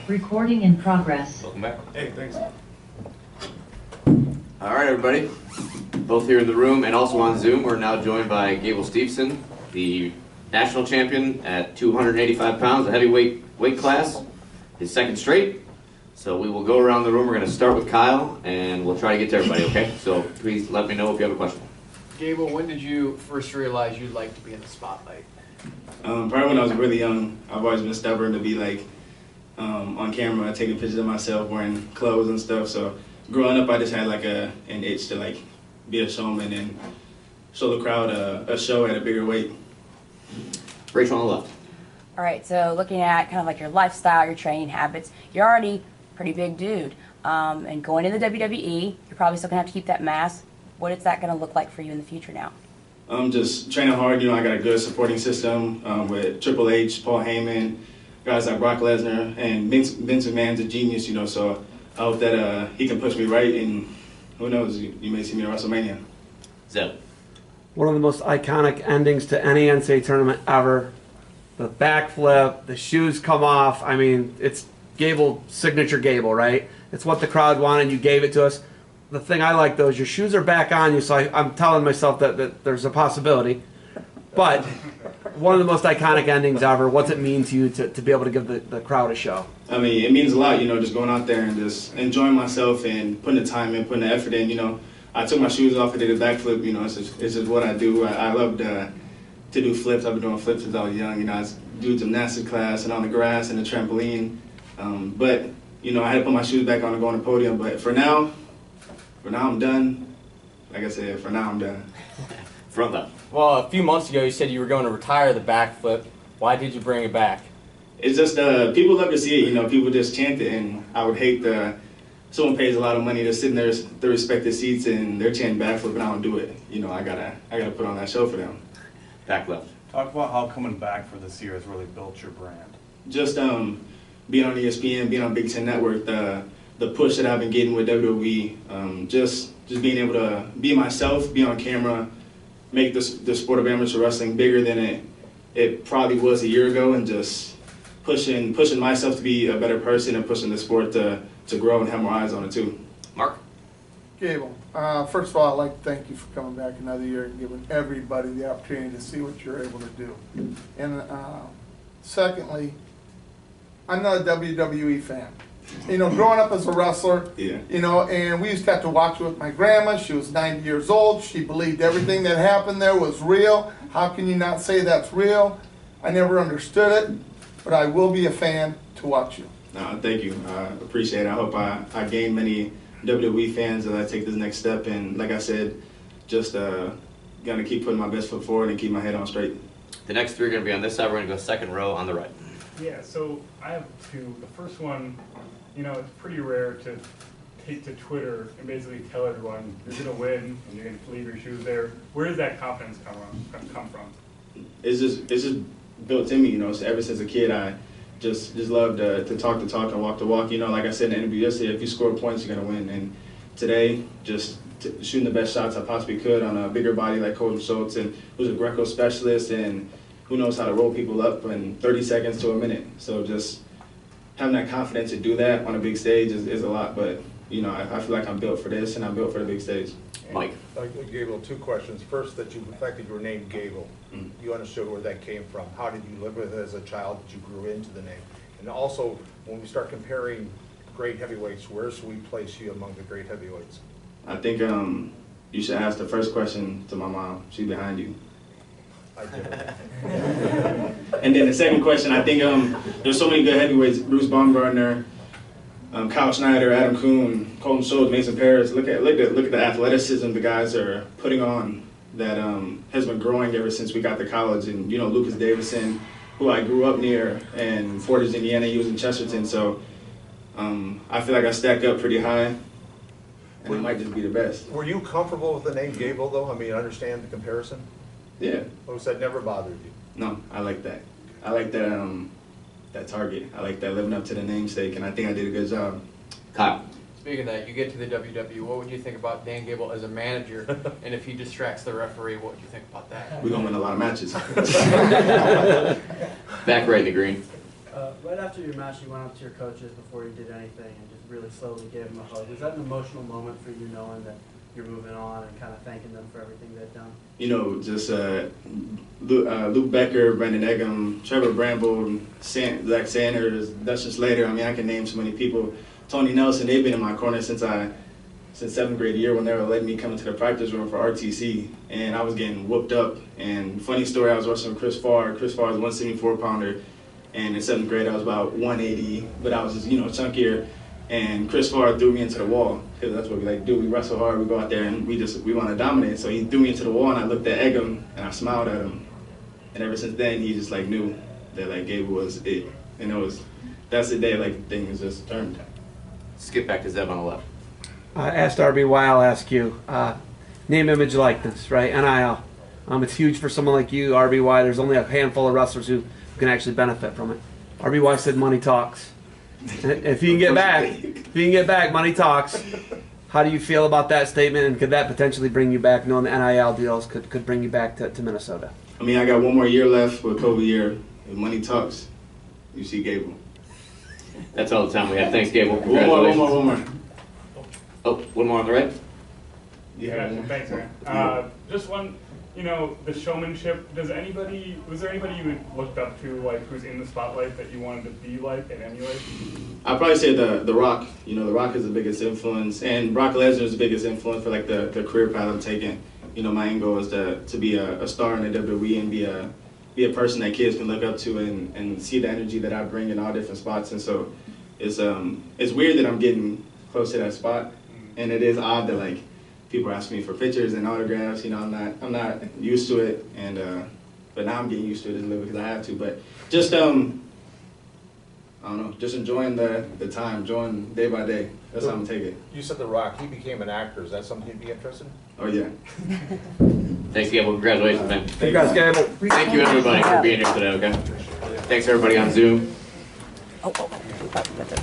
Recording in progress. Welcome back. Hey, thanks. All right, everybody. Both here in the room and also on Zoom, we're now joined by Gable Steveson, the national champion at 285 pounds, a heavyweight weight class, his second straight. So we will go around the room. We're going to start with Kyle, and we'll try to get to everybody, okay? So please let me know if you have a question. Gable, when did you first realize you'd like to be in the spotlight? Probably when I was really young. I've always been stubborn to be like on camera, taking pictures of myself wearing clothes and stuff. So growing up, I just had like an itch to like be a showman and show the crowd a show at a bigger weight. Rachel on the left. All right, so looking at kind of like your lifestyle, your training habits, you're already a pretty big dude. And going to the WWE, you're probably still going to have to keep that mass. What is that going to look like for you in the future now? I'm just training hard. You know, I got a good supporting system with Triple H, Paul Heyman, guys like Brock Lesnar, and Vince McMahon's a genius, you know, so I hope that he can push me right, and who knows, you may see me at WrestleMania. Zeb. One of the most iconic endings to any NCAA tournament ever. The backflip, the shoes come off. I mean, it's Gable, signature Gable, right? It's what the crowd wanted. You gave it to us. The thing I like, though, is your shoes are back on you, so I'm telling myself that there's a possibility. But one of the most iconic endings ever. What's it mean to you to be able to give the crowd a show? I mean, it means a lot, you know, just going out there and just enjoying myself and putting the time in, putting the effort in, you know. I took my shoes off and did a backflip, you know, it's just what I do. I love to do flips. I've been doing flips since I was young, you know. I do gymnastics class and on the grass and the trampoline. But, you know, I had to put my shoes back on to go on the podium. But for now I'm done. Like I said, for now I'm done. Front left. Well, a few months ago you said you were going to retire the backflip. Why did you bring it back? It's just people love to see it, you know. People just chant it, and I would hate someone pays a lot of money to sit in their respective seats and they're chanting backflip and I don't do it. You know, I gotta put on that show for them. Back left. Talk about how coming back for this year has really built your brand. Just being on ESPN, being on Big Ten Network, the push that I've been getting with WWE, just being able to be myself, be on camera, make the sport of amateur wrestling bigger than it probably was a year ago, and just pushing myself to be a better person and pushing the sport to grow and have more eyes on it too. Mark. Gable, first of all, I'd like to thank you for coming back another year and giving everybody the opportunity to see what you're able to do. And secondly, I'm not a WWE fan. You know, growing up as a wrestler, Yeah. you know, and we used to have to watch it with my grandma. She was 90 years old. She believed everything that happened there was real. How can you not say that's real? I never understood it, but I will be a fan to watch you. Thank you. I appreciate it. I hope I gain many WWE fans as I take this next step. And like I said, just gonna keep putting my best foot forward and keep my head on straight. The next three are going to be on this side. We're going to go second row on the right. Yeah, so I have two. The first one, you know, it's pretty rare to take to Twitter and basically tell everyone you're going to win and you're going to leave your shoes there. Where does that confidence come from? It's just built in me, you know. So ever since a kid, I just love to talk the talk and walk the walk. You know, like I said in the interview yesterday, if you score points, you're gonna win. And today, just shooting the best shots I possibly could on a bigger body like Coach Schultz, and who's a Greco specialist and who knows how to roll people up in 30 seconds to a minute. So just having that confidence to do that on a big stage is a lot. But you know, I feel like I'm built for this, and I'm built for the big stage. Mike. Gable, two questions. First, the fact that you were named Gable, you understood where that came from. How did you live with it as a child that you grew into the name? And also, when we start comparing great heavyweights, where should we place you among the great heavyweights? I think you should ask the first question to my mom. She's behind you. I did. And then the second question, I think there's so many good heavyweights. Bruce Baumgartner, Kyle Schneider, Adam Kuhn, Colton Schultz, Mason Paris. Look at the athleticism the guys are putting on that has been growing ever since we got to college. And you know, Lucas Davison, who I grew up near, and Fortis, Indiana. He was in Chesterton, so I feel like I stack up pretty high, and it might just be the best. Were you comfortable with the name Gable, though? I mean, understand the comparison? Yeah. Or was that never bothered you? No, I like that. I like that that target. I like that living up to the namesake, and I think I did a good job. Kyle. Speaking of that, you get to the WWE, what would you think about Dan Gable as a manager? And if he distracts the referee, what would you think about that? We're going to win a lot of matches. Back right in the green. Right after your match, you went up to your coaches before you did anything and just really slowly gave them a hug. Was that an emotional moment for you, knowing that you're moving on and kind of thanking them for everything they've done? You know, just Luke Becker, Brandon Eggum, Trevor Bramble, Zach Sanders, Dustin Slater. I mean, I can name so many people. Tony Nelson, they've been in my corner since 7th grade year when they were letting me come into the practice room for RTC, and I was getting whooped up. And funny story, I was wrestling with Chris Farr. Chris Farr was a 174-pounder, and in 7th grade I was about 180, but I was just, chunkier. And Chris Farr threw me into the wall, because that's what we like do. We wrestle hard, we go out there, and we want to dominate. So he threw me into the wall, and I looked at Eggum, and I smiled at him. And ever since then, he just knew that Gable was it. And that's the day things just turned. Skip back to Zeb on the left. Asked RBY, I'll ask you. Name, image, likeness, right? NIL. It's huge for someone like you, RBY. There's only a handful of wrestlers who can actually benefit from it. RBY said money talks. If you can get back, money talks. How do you feel about that statement, and could that potentially bring you back, knowing the NIL deals could bring you back to Minnesota? I mean, I got one more year left with COVID year. If money talks, you see Gable. That's all the time we have. Thanks, Gable. One Congratulations. more. Oh, one more on the right. Yeah, thanks, man. Just one, the showmanship. Was there anybody you looked up to, who's in the spotlight that you wanted to be like and emulate? I'd probably say the Rock. The Rock is the biggest influence, and Brock Lesnar is the biggest influence for the career path I'm taking. My end goal is to be a star in the WWE and be a person that kids can look up to and see the energy that I bring in all different spots. And so it's weird that I'm getting close to that spot, and it is odd that people ask me for pictures and autographs. I'm not used to it, and but now I'm getting used to it a little bit because I have to. But just I don't know, just enjoying the time, enjoying day by day. That's how I'm gonna take it. You said The Rock, he became an actor. Is that something you'd be interested in? Oh yeah. Thanks, Gable. Congratulations, man. Congrats, Gable. Thank you, everybody, for being here today, okay? Thanks, everybody on Zoom. That's it.